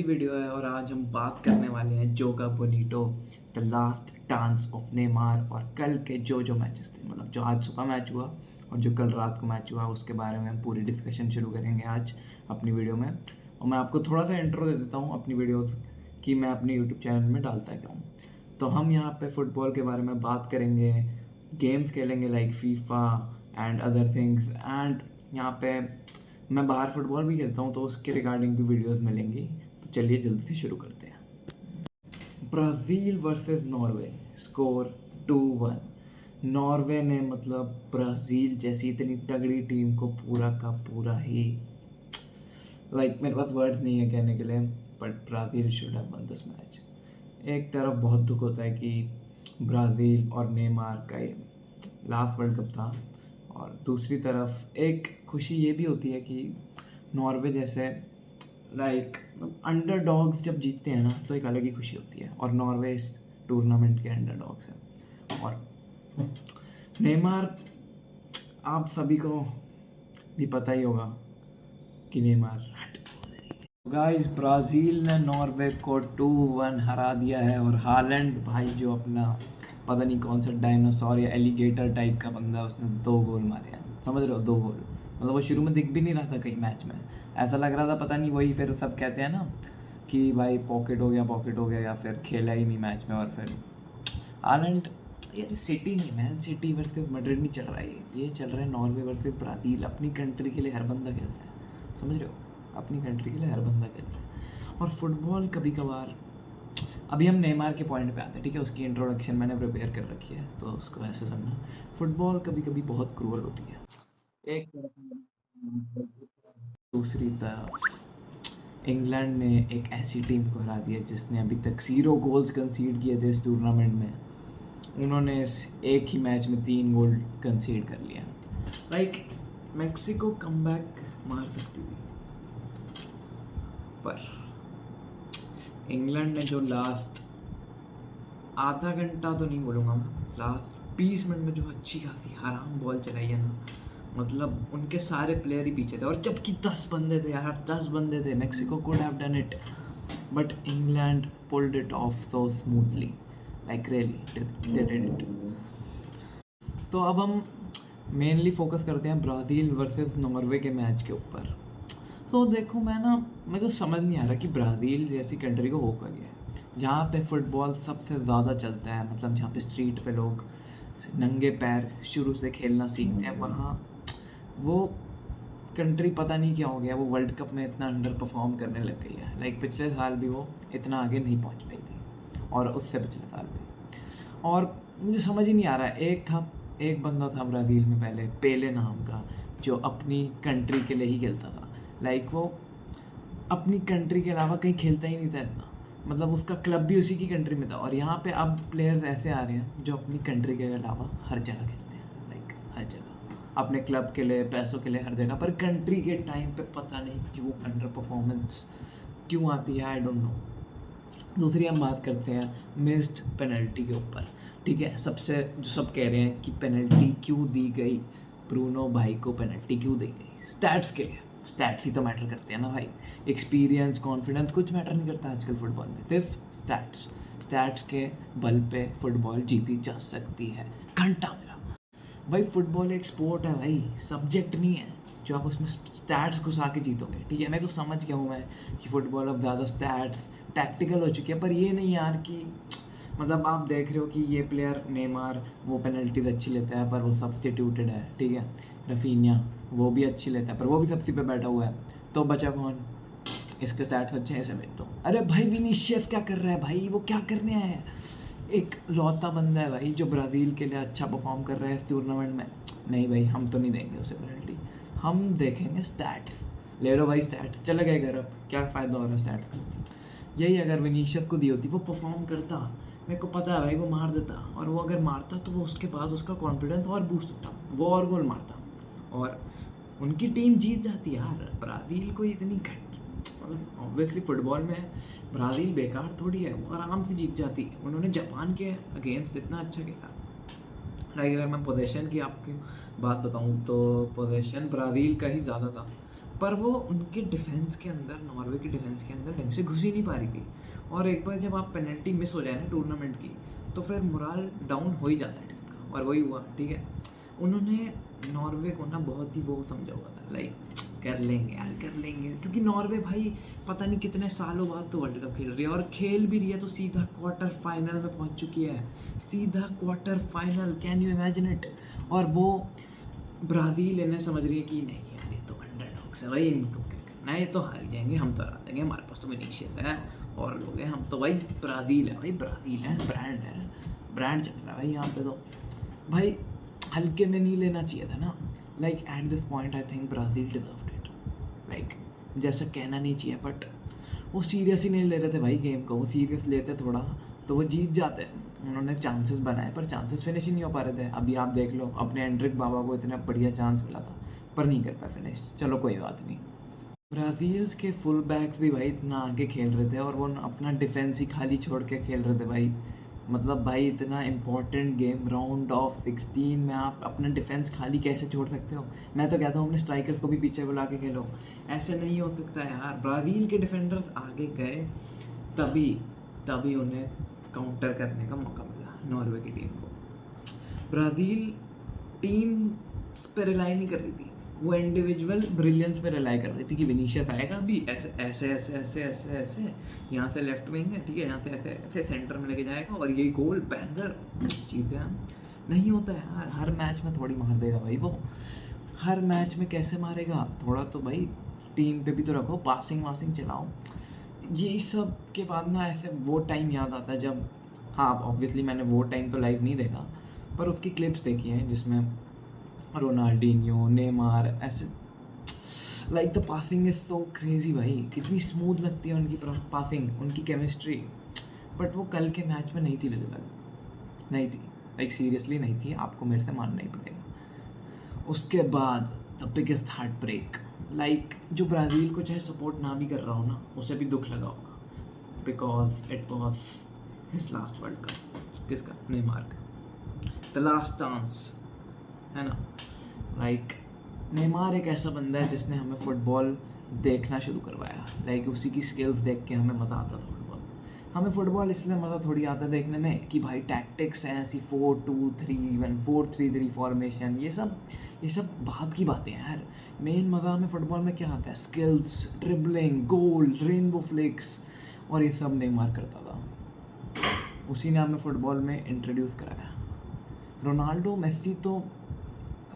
Video है और आज हम बात करने वाले हैं Joga Bonito, the last dance of Neymar और कल के जो मैचेस थे, मतलब जो आज सुबह मैच हुआ और जो कल रात को मैच हुआ उसके बारे में हम पूरी डिस्कशन शुरू करेंगे आज अपनी वीडियो में। और मैं आपको थोड़ा सा इंट्रो दे देता हूँ अपनी वीडियोस कि मैं अपने यूट्यूब चैनल में डालता क्या हूँ। तो हम यहाँ पे फुटबॉल के बारे में बात करेंगे, गेम्स खेलेंगे like FIFA and other things, and यहाँ पे मैं बाहर फुटबॉल भी खेलता हूँ तो उसके रिगार्डिंग भी वीडियोस मिलेंगी। तो चलिए जल्दी से शुरू करते हैं। Brazil versus Norway, score 2-1। Norway ने मतलब ब्राज़ील जैसी इतनी तगड़ी टीम को पूरा का पूरा ही मेरे पास वर्ड्स नहीं है कहने के लिए, but Brazil should have one this match. एक तरफ बहुत दुख होता है कि ब्राज़ील और नेमार का ये लास्ट वर्ल्ड कप था, और दूसरी तरफ एक खुशी ये भी होती है कि नॉर्वे जैसे अंडर डॉग्स जब जीतते हैं ना तो एक अलग ही खुशी होती है, और नॉर्वे इस टूर्नामेंट के अंडर डॉग्स है। और नेमार, आप सभी को भी पता ही होगा कि नेमार गाइस, ब्राज़ील ने नॉर्वे को 2-1 हरा दिया है। और हालैंड भाई जो अपना पता नहीं कौन सा डायनासोर या एलिगेटर टाइप का बंदा, उसने 2 गोल मारे हैं, समझ रहे हो, 2 गोल। मतलब वो शुरू में दिख भी नहीं रहा था कहीं मैच में, ऐसा लग रहा था पता नहीं, वही फिर सब कहते हैं ना कि भाई पॉकेट हो गया या फिर खेला ही नहीं मैच में। और फिर हालैंड, यार सिटी नहीं, मैन सिटी वर्सेस मैड्रिड नहीं चल रहा है, ये चल रहा है नॉर्वे वर्सेस ब्राज़ील। अपनी कंट्री के लिए हर बंदा खेलता है, समझ रहे हो, अपनी कंट्री के लिए हर बंदा खेलता है। और फुटबॉल कभी कभार, अभी हम नेमार के पॉइंट पे आते हैं, ठीक है, उसकी इंट्रोडक्शन मैंने प्रिपेयर कर रखी है तो उसको ऐसे समझना। फुटबॉल कभी कभी बहुत क्रूअल होती है, एक तरफ दूसरी तरफ इंग्लैंड ने एक ऐसी टीम को हरा दिया जिसने अभी तक 0 गोल्स कंसीड किए थे इस टूर्नामेंट में। उन्होंने इस एक ही मैच में 3 गोल कंसीड कर लिया। मैक्सिको कमबैक मार सकती थी, पर इंग्लैंड ने जो लास्ट आधा घंटा तो नहीं बोलूँगा मैं, लास्ट 20 मिनट में जो अच्छी खासी हराम बॉल चलाई है ना, मतलब उनके सारे प्लेयर ही पीछे थे, और जबकि 10 बंदे थे यार, 10 बंदे थे। Mexico could have done it, but England pulled it of so smoothly, like really they did it. तो अब हम मेनली फोकस करते हैं ब्राज़ील वर्सेस नॉर्वे के मैच के ऊपर। तो देखो, मेरे को समझ नहीं आ रहा कि ब्राज़ील जैसी कंट्री को हो क्या गया है, जहाँ पे फुटबॉल सबसे ज़्यादा चलता है, मतलब जहाँ पे स्ट्रीट पे लोग नंगे पैर शुरू से खेलना सीखते हैं, वहाँ वो कंट्री पता नहीं क्या हो गया, वो वर्ल्ड कप में इतना अंडर परफॉर्म करने लग गई है। पिछले साल भी वो इतना आगे नहीं पहुँच पाई थी, और उससे पिछले साल भी। और मुझे समझ ही नहीं आ रहा है, एक बंदा था ब्राज़ील में पहले, पेले नाम का, जो अपनी कंट्री के लिए ही खेलता था। वो अपनी कंट्री के अलावा कहीं खेलता ही नहीं था इतना, मतलब उसका क्लब भी उसी की कंट्री में था। और यहाँ पे अब प्लेयर्स ऐसे आ रहे हैं जो अपनी कंट्री के अलावा हर जगह खेलते हैं, हर जगह अपने क्लब के लिए, पैसों के लिए, हर जगह। पर कंट्री के टाइम पे पता नहीं क्यों अंडर परफॉर्मेंस क्यों आती है, आई डोंट नो। दूसरी हम बात करते हैं मिस्ड पेनल्टी के ऊपर, ठीक है। सबसे जो सब कह रहे हैं कि पेनल्टी क्यों दी गई, ब्रूनो भाई को पेनल्टी क्यों दी गई, स्टैट्स के लिए। स्टैट्स ही तो मैटर करते हैं ना भाई, एक्सपीरियंस, कॉन्फिडेंस कुछ मैटर नहीं करता आजकल फुटबॉल में, सिर्फ स्टैट्स के बल पे फुटबॉल जीती जा सकती है। घंटा मेरा भाई, फुटबॉल एक स्पोर्ट है भाई, सब्जेक्ट नहीं है जो आप उसमें स्टैट्स घुसा के जीतोगे, ठीक है। मैं तो समझ गया हूँ मैं कि फ़ुटबॉल अब ज़्यादा स्टैट्स टैक्टिकल हो चुकी है, पर ये नहीं यार कि मतलब आप देख रहे हो कि ये प्लेयर नेमार वो पेनल्टीज अच्छी लेता है पर वो सब्स्टिट्यूटेड है, ठीक है। रफीनिया वो भी अच्छी लेता है पर वो भी सब्सी पे बैठा हुआ है, तो बचा कौन, इसके स्टैट्स अच्छे हैं, इसे भेज दो। अरे भाई विनीशियस क्या कर रहा है भाई, वो क्या करने आया है, एक लौता बंदा है भाई जो ब्राज़ील के लिए अच्छा परफॉर्म कर रहा है इस टूर्नामेंट में। नहीं भाई, हम तो नहीं देंगे उसे पेनल्टी, हम देखेंगे स्टैट्स। ले लो भाई स्टैट्स, चले गए घर, अब क्या फ़ायदा हो रहा है स्टैट्स का। यही अगर विनीशियस को दी होती, वो परफॉर्म करता, मेरे को पता है भाई वो मार देता, और वो अगर मारता तो वो उसके बाद उसका कॉन्फिडेंस और बूस्ट होता, वो और गोल मारता और उनकी टीम जीत जाती यार। ब्राज़ील को इतनी मतलब ऑब्वियसली फुटबॉल में ब्राज़ील बेकार थोड़ी है, वो आराम से जीत जाती है। उन्होंने जापान के अगेंस्ट इतना अच्छा खेला। अगर मैं पोजीशन की आपकी बात बताऊं तो पोजीशन ब्राज़ील का ही ज़्यादा था, पर वो उनके डिफेंस के अंदर, नॉर्वे की डिफेंस के अंदर ढंग से घुस ही नहीं पा रही थी। और एक बार जब आप पेनल्टी मिस हो जाए ना टूर्नामेंट की, तो फिर मोराल डाउन हो ही जाता है टीम का, और वही हुआ। ठीक है, उन्होंने नॉर्वे को ना बहुत ही वो समझा हुआ था, लाइक कर लेंगे यार, कर लेंगे, क्योंकि नॉर्वे भाई पता नहीं कितने सालों बाद तो वर्ल्ड कप खेल रही है, और खेल भी रही है तो सीधा क्वार्टर फाइनल में पहुंच चुकी है, सीधा quarter final, can you imagine it. और वो ब्राज़ील इन्हें समझ रही है कि नहीं यार ये तो अंडरडॉग्स है भाई, इनको क्या करना है, ये तो हार ही जाएंगे, हम तो हरा देंगे, हमारे पास तो विनीशियस है और लोग हैं, हम तो भाई ब्राज़ील है, भाई ब्राज़ील है, ब्रांड चल रहा है भाई यहाँ पे तो। भाई हल्के में नहीं लेना चाहिए था ना, like at this point I think Brazil deserved it, like जैसा कहना नहीं चाहिए, बट वो सीरियस ही नहीं ले रहे थे भाई गेम को, वो सीरियस लेते थोड़ा तो वो जीत जाते। उन्होंने चांसेस बनाए पर चांसेस फिनिश ही नहीं हो पा रहे थे। अभी आप देख लो, अपने एंड्रिक बाबा को इतना बढ़िया चांस मिला था पर नहीं कर पाया फिनिश, चलो कोई बात नहीं। ब्राज़ील्स के फुल बैक्स भी भाई इतना आगे खेल रहे थे और वो अपना डिफेंस ही खाली छोड़ के खेल रहे थे भाई। मतलब भाई इतना इम्पॉर्टेंट गेम, राउंड ऑफ 16 में आप अपना डिफेंस खाली कैसे छोड़ सकते हो? मैं तो कहता हूँ अपने स्ट्राइकर्स को भी पीछे बुला के खेलो, ऐसे नहीं हो सकता यार। ब्राज़ील के डिफेंडर्स आगे गए तभी उन्हें काउंटर करने का मौका मिला नॉर्वे की टीम को। ब्राज़ील टीम पे रिलाई नहीं कर रही थी, वो इंडिविजुअल ब्रिलियंस पे रिलाई कर रही थी कि विनीशियस आएगा अभी ऐसे ऐसे ऐसे ऐसे ऐसे ऐसे, यहाँ से लेफ्ट विंग है, ठीक है, यहाँ से ऐसे ऐसे सेंटर में लेके जाएगा और ये गोल बैंगर जीत गया। नहीं होता है यार, हर मैच में थोड़ी मार देगा भाई वो, हर मैच में कैसे मारेगा? थोड़ा तो भाई टीम पे भी तो रखो, पासिंग वासिंग चलाओ। ये सब के बाद ना ऐसे वो टाइम याद आता है जब, हाँ ऑब्वियसली मैंने वो टाइम तो लाइव नहीं देखा पर उसकी क्लिप्स देखी हैं जिसमें रोनाल्डिन्हो, नेमार ऐसे, like the passing is so crazy भाई, कितनी स्मूथ लगती है उनकी पासिंग, उनकी केमिस्ट्री। बट वो कल के मैच में नहीं थी विजिबल, नहीं थी, लाइक सीरियसली नहीं थी, आपको मेरे से मानना ही पड़ेगा। उसके बाद the biggest heart break, like जो ब्राज़ील को चाहे सपोर्ट ना भी कर रहा हो ना, उसे भी दुख लगा होगा, because it was his last world cup. किसका? नेमार का, द लास्ट चांस है ना। लाइक नेमार एक ऐसा बंदा है जिसने हमें फुटबॉल देखना शुरू करवाया, लाइक उसी की स्किल्स देख के हमें मज़ा आता था फुटबॉल। हमें फुटबॉल इसलिए मज़ा थोड़ी आता है देखने में कि भाई टैक्टिक्स हैं ऐसी 4-2-3-1 4-3-3 फॉर्मेशन, ये सब बात की बातें हैं यार। मेन मज़ा हमें फुटबॉल में क्या आता है? स्किल्स, ड्रिबलिंग, गोल, रेनबो फ्लिक्स, और ये सब नेमार करता था, उसी ने हमें फुटबॉल में इंट्रोड्यूस कराया। रोनाल्डो, मेसी तो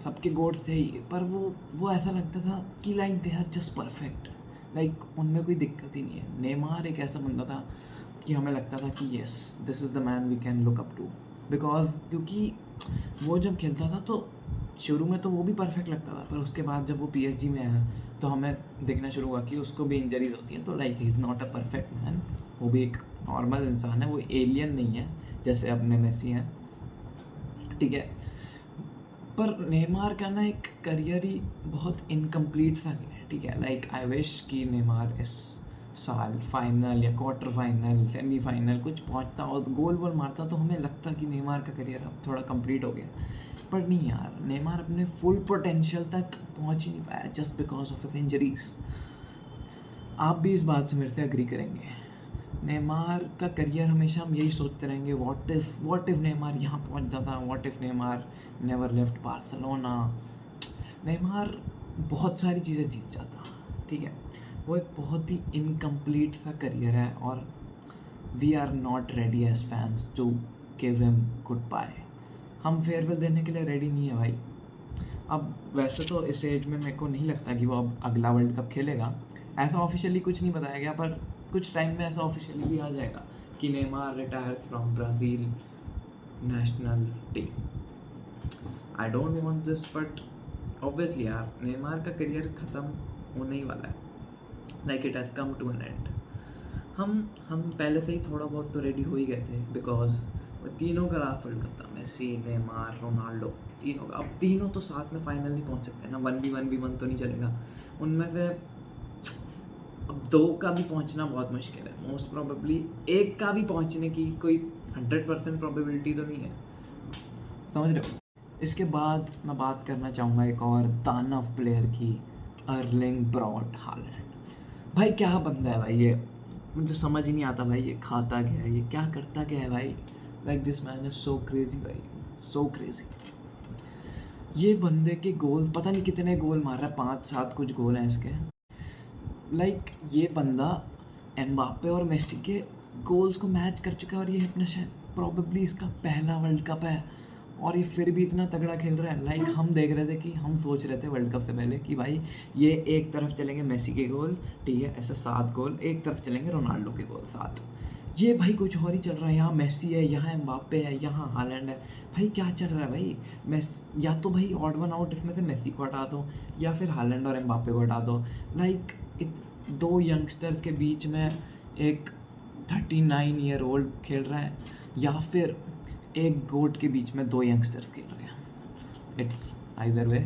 सबके गोड थे ही, पर वो ऐसा लगता था कि like they are just perfect, like उनमें कोई दिक्कत ही नहीं है। नेमार एक ऐसा बंदा था कि हमें लगता था कि yes this is the man we can look up to, because क्योंकि वो जब खेलता था तो शुरू में तो वो भी परफेक्ट लगता था, पर उसके बाद जब वो PSG में आया तो हमें देखना शुरू हुआ कि उसको भी इंजरीज होती हैं, तो like he is not a perfect man, वो भी एक नॉर्मल इंसान है, वो एलियन नहीं है जैसे अपने मेसी हैं, ठीक है। पर नेमार का ना एक करियर ही बहुत इनकम्प्लीट सा गया है, ठीक है। लाइक आई विश कि नेमार इस साल फाइनल या क्वार्टर फाइनल, सेमीफाइनल कुछ पहुंचता और गोल वोल मारता, तो हमें लगता कि नेमार का करियर अब थोड़ा कंप्लीट हो गया। पर नहीं यार, नेमार अपने फुल पोटेंशियल तक पहुंच ही नहीं पाया just because of his injuries. आप भी इस बात से मेरे से एग्री करेंगे। नेमार का करियर हमेशा हम यही सोचते रहेंगे, व्हाट इफ नेमार यहाँ पहुँच जाता, what if Neymar never left Barcelona. Neymar बहुत सारी चीज़ें जीत जाता, ठीक है। वो एक बहुत ही इनकम्प्लीट सा करियर है और we are not ready as fans to give him goodbye. हम फेयरवेल देने के लिए रेडी नहीं है भाई। अब वैसे तो इस एज में मेरे को नहीं लगता कि वो अब अगला वर्ल्ड कप खेलेगा, ऐसा ऑफिशियली कुछ नहीं बताया गया, पर कुछ टाइम में ऐसा ऑफिशियली भी आ जाएगा कि Neymar retires from Brazil national team. I don't want this, but obviously यार नेमार का करियर ख़त्म होने ही वाला है, like it has come to an end. हम पहले से ही थोड़ा बहुत तो रेडी हो ही गए थे, बिकॉज तीनों का लास्ट वर्ल्ड कप था, मेसी, नेमार, रोनाल्डो, तीनों का। अब तीनों तो साथ में फाइनल नहीं पहुंच सकते ना, 1v1 तो नहीं चलेगा। उनमें से अब 2 का भी पहुंचना बहुत मुश्किल है, मोस्ट प्रोबेबली 1 का भी पहुंचने की कोई 100% प्रोबेबिलिटी तो नहीं है, समझ रहे हो। इसके बाद मैं बात करना चाहूँगा एक और दानव प्लेयर की, अर्लिंग ब्रॉट हालैंड। भाई क्या बंदा है भाई ये, मुझे समझ ही नहीं आता भाई ये खाता क्या है, ये क्या करता क्या है भाई। Like this man is so crazy भाई, सो क्रेजी। ये बंदे के गोल पता नहीं कितने गोल मार रहा है, 5-7 कुछ गोल हैं इसके। लाइक ये बंदा एम्बाप्पे और मेसी के गोल्स को मैच कर चुका है, और ये अपना शायद प्रॉबेबली इसका पहला वर्ल्ड कप है, और ये फिर भी इतना तगड़ा खेल रहा है। लाइक हम देख रहे थे कि हम सोच रहे थे वर्ल्ड कप से पहले कि भाई ये एक तरफ चलेंगे मेसी के गोल, ठीक है, ऐसे 7 गोल, एक तरफ चलेंगे रोनाल्डो के गोल 7। ये भाई कुछ और ही चल रहा है, यहाँ मेसी है, यहाँ एम्बाप्पे है, यहाँ हालैंड है। भाई क्या चल रहा है भाई। या तो भाई ऑड वन आउट इसमें से मेसी को हटा दो, या फिर हालैंड और एम्बाप्पे को हटा दो। लाइक दो यंगस्टर्स के बीच में एक 39 ईयर ओल्ड खेल रहा है, या फिर एक गोट के बीच में 2 यंगस्टर्स खेल रहे हैं। It's either way.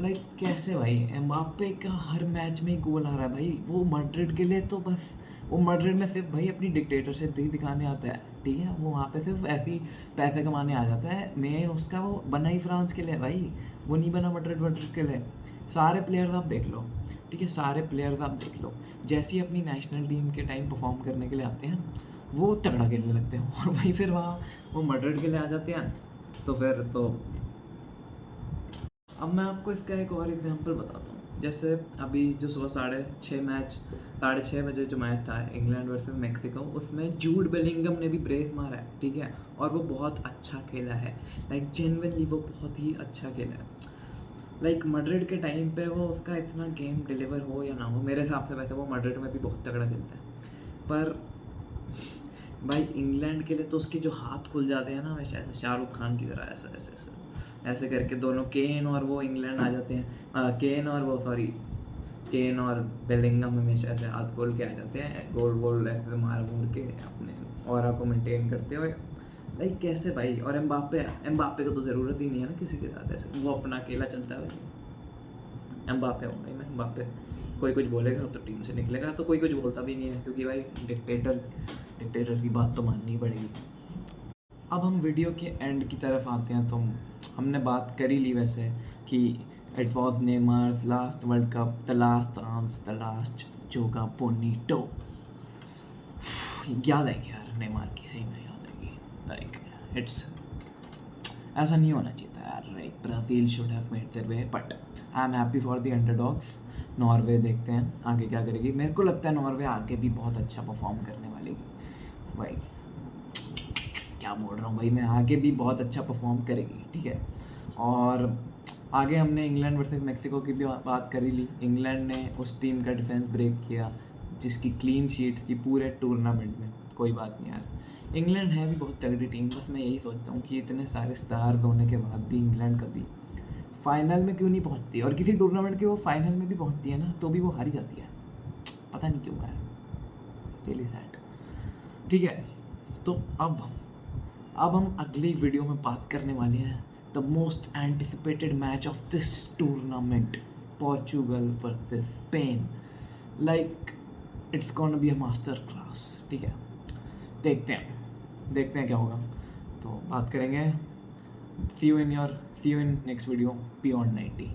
लाइक कैसे भाई, एम्बाप्पे का हर मैच में ही गोल आ रहा है भाई। वो मैड्रिड के लिए तो बस, वो मैड्रिड में सिर्फ भाई अपनी डिक्टेटरशिप दिखाने आता है, ठीक है, वो वहाँ पे सिर्फ ऐसे ही पैसे कमाने आ जाता है। मेन उसका वो बना ही फ्रांस के लिए भाई, वो नहीं बना मैड्रिड के लिए। सारे प्लेयर्स आप देख लो, ठीक है, सारे प्लेयर्स आप देख लो, जैसे ही अपनी नेशनल टीम के टाइम परफॉर्म करने के लिए आते हैं वो तगड़ा खेलने लगते हैं, और भाई फिर वहाँ वो मैड्रिड के लिए आ जाते हैं। तो फिर तो अब मैं आपको इसका एक और एग्जांपल बताता हूँ। जैसे अभी जो सुबह 6:30 बजे जो मैच था इंग्लैंड वर्सेस मैक्सिको, उसमें जूड बेलिंगम ने भी ब्रेस मारा है, ठीक है, और वो बहुत अच्छा खेला है। लाइक जेन्युइनली वो बहुत ही अच्छा खेला है। लाइक मैड्रिड के टाइम पे वो उसका इतना गेम डिलीवर हो या ना हो, मेरे हिसाब से वैसे वो मैड्रिड में भी बहुत तगड़ा खेलता है, पर भाई इंग्लैंड के लिए तो उसके जो हाथ खुल जाते हैं ना हमेशा, ऐसे शाहरुख खान की तरह ऐसे ऐसे ऐसे ऐसे करके दोनों केन और वो इंग्लैंड आ जाते हैं। केन और बेलिंगम हमेशा ऐसे हाथ खोल के आ जाते हैं, गोल ऐसे मार मूर के अपने ऑरा को मेंटेन करते हुए। लाइक कैसे भाई। और एम्बाप्पे को तो ज़रूरत ही नहीं है ना किसी के साथ, ऐसे वो अपना अकेला चलता है भाई। एम्बाप्पे हूँ भाई मैं, एम्बाप्पे कोई कुछ बोलेगा तो टीम से निकलेगा, तो कोई कुछ बोलता भी नहीं है, क्योंकि भाई डिक्टेटर की बात तो माननी पड़ेगी। अब हम वीडियो के एंड की तरफ आते हैं। तो हमने बात कर ही ली वैसे कि it was Neymar's last world cup, the last chance, the last Joga Bonito. याद आएगी यार नेमार की, सही में याद आएगी। लाइक इट्स ऐसा नहीं होना चाहिए था यार। Like Brazil should have made their way, but I am happy for the underdogs. Norway देखते हैं आगे क्या करेगी। मेरे को लगता है नॉर्वे आगे भी बहुत अच्छा परफॉर्म करने वाली भाई। क्या बोल रहा हूँ भाई मैं, आगे भी बहुत अच्छा परफॉर्म करेगी, ठीक है। और आगे हमने इंग्लैंड वर्सेस मैक्सिको की भी बात कर ही ली। इंग्लैंड ने उस टीम का डिफेंस ब्रेक किया जिसकी क्लीन शीट्स थी पूरे टूर्नामेंट में। कोई बात नहीं यार, इंग्लैंड है भी बहुत तगड़ी टीम। बस मैं यही सोचता हूँ कि इतने सारे स्टार्स होने के बाद भी इंग्लैंड कभी फाइनल में क्यों नहीं पहुँचती, और किसी टूर्नामेंट के वो फाइनल में भी पहुँचती है ना तो भी वो हारी जाती है, पता नहीं क्यों यार, रियली सैड। ठीक है, तो अब हम अगली वीडियो में बात करने वाले हैं the most anticipated match of this tournament, Portugal versus Spain. Like it's gonna be a master class, ठीक है। देखते हैं क्या होगा, तो बात करेंगे। See you in next video beyond 90।